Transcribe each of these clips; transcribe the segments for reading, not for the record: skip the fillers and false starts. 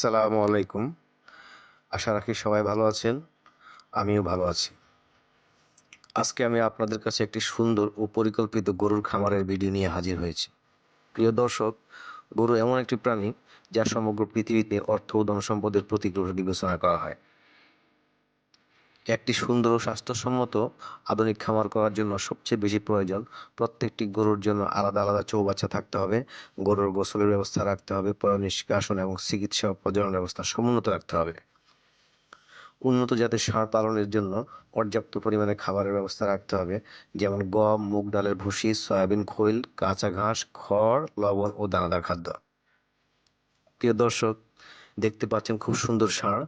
আসসালামু আলাইকুম। আশা রাখি সবাই ভালো আছেন। আমিও ভালো আছি। আজকে আমি আপনাদের কাছে একটি সুন্দর ও পরিকল্পিত গরুর খামারের ভিডিও নিয়ে হাজির হয়েছি। প্রিয় দর্শক, গরু এমন একটি প্রাণী যা সমগ্র পৃথিবীতে অর্থ ও ধনসম্পদের প্রতীক রূপে বিবেচনা করা হয়। একটি সুন্দর ও স্বাস্থ্যসম্মত আধুনিক খামার করার জন্য সবচেয়ে বেশি প্রয়োজন প্রত্যেকটি গরুর জন্য আলাদা আলাদা চৌবাচ্চা থাকতে হবে, গরুর গোসলের ব্যবস্থা রাখতে হবে, পয়ঃনিষ্কাশন এবং চিকিৎসা ও প্রজনন ব্যবস্থা সমুন্নত রাখতে হবে। উন্নত জাতের ষাঁড় পালনের জন্য পর্যাপ্ত পরিমাণে খাবারের ব্যবস্থা রাখতে হবে, যেমন গম, মুগ ডালের ভুসি, সয়াবিন খৈল, কাঁচা ঘাস, খড়, লবণ ও দানাদার খাদ্য। প্রিয় দর্শক, দেখতে পাচ্ছেন খুব সুন্দর ষাঁড়।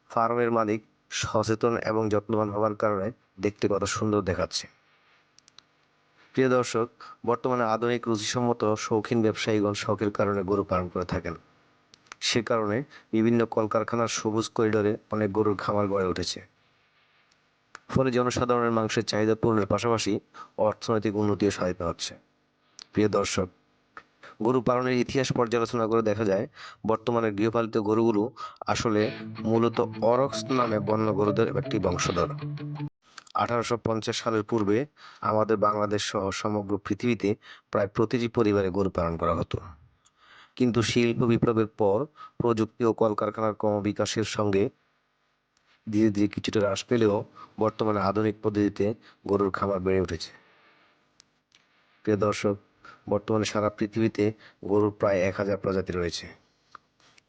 ফার্মের মালিক সচেতন এবং যত্নবান হওয়ার কারণে দেখতে কত সুন্দর দেখাচ্ছে। প্রিয় দর্শক, বর্তমানে আধুনিক রুচিসম্মত শৌখিন ব্যবসায়ীগণ শখের কারণে গরু পালন করে থাকেন। সে কারণে বিভিন্ন কলকারখানার সবুজ করিডোরে অনেক গরুর খামার গড়ে উঠেছে। ফলে জনসাধারণের মাংসের চাহিদা পূরণের পাশাপাশি অর্থনৈতিক উন্নতিও সাধিত হচ্ছে। প্রিয় দর্শক, গরু পালনের ইতিহাস পর্যালোচনা করে দেখা যায় বর্তমানে গৃহপালিত গরুগুলো আসলে মূলত অরক্স নামে বন্য গরুদের একটি বংশধর। 1850 সালের পূর্বে আমাদের বাংলাদেশ সহ সমগ্র পৃথিবীতে প্রায় প্রতিটি পরিবারে গরু পালন করা হতো। কিন্তু শিল্প বিপ্লবের পর প্রযুক্তি ও কলকারখানার ক্রমবিকাশের সঙ্গে ধীরে ধীরে কিছুটা হ্রাস পেলেও বর্তমানে আধুনিক পদ্ধতিতে গরুর খামার বেড়ে উঠেছে। প্রিয় দর্শক, বর্তমানে সারা পৃথিবীতে গরুর প্রায় 1000 প্রজাতি রয়েছে।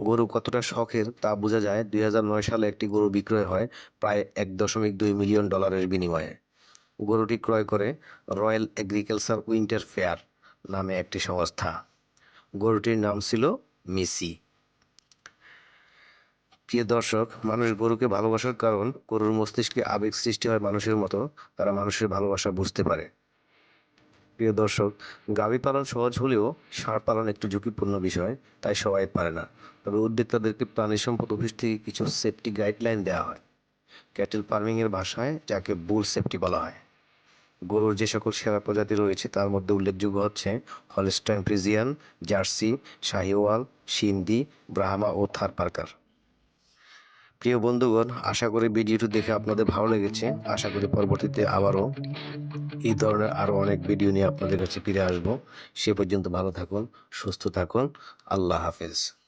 গরু কতটা শখের তা বোঝা যায় 2009 সালে একটি গরু বিক্রয় হয় প্রায় $1.2 মিলিয়ন বিনিময়ে। গরুটি ক্রয় করে রয়্যাল এগ্রিকালচার উইন্টার ফেয়ার নামে একটি সংস্থা। গরুটির নাম ছিল মিসি। প্রিয় দর্শক, মানুষ গরুকে ভালোবাসার কারণ গরুর মস্তিষ্কে আবেগ সৃষ্টি হয় মানুষের মতো, তারা মানুষের ভালোবাসা বুঝতে পারে। প্রিয় দর্শক, গাভী পালন সহজ হলেও ষাঁড় পালন একটু ঝুঁকিপূর্ণ বিষয়, তাই সবাই পারে না। তবে উদ্যোক্তাদেরকে প্রাণী সম্পদ অফিস থেকে কিছু সেফটি গাইডলাইন দেওয়া হয়। ক্যাটেল ফার্মিং এর ভাষায় যাকে বুল সেফটি বলা হয়। গরুর যে সকল সেরা প্রজাতি রয়েছে তার মধ্যে উল্লেখযোগ্য হচ্ছে Holstein Friesian, Jersey, Sahiwal, Sindhi, Brahma ও থারপারকার। প্রিয় বন্ধুগণ, আশা করি ভিডিওটি দেখে আপনাদের ভালো লেগেছে। আশা করি পরবর্তীতে আবারও এই ধরনের আরো অনেক ভিডিও নিয়ে আপনাদের কাছে ফিরে আসবো। সে পর্যন্ত ভালো থাকুন, সুস্থ থাকুন। আল্লাহ হাফেজ।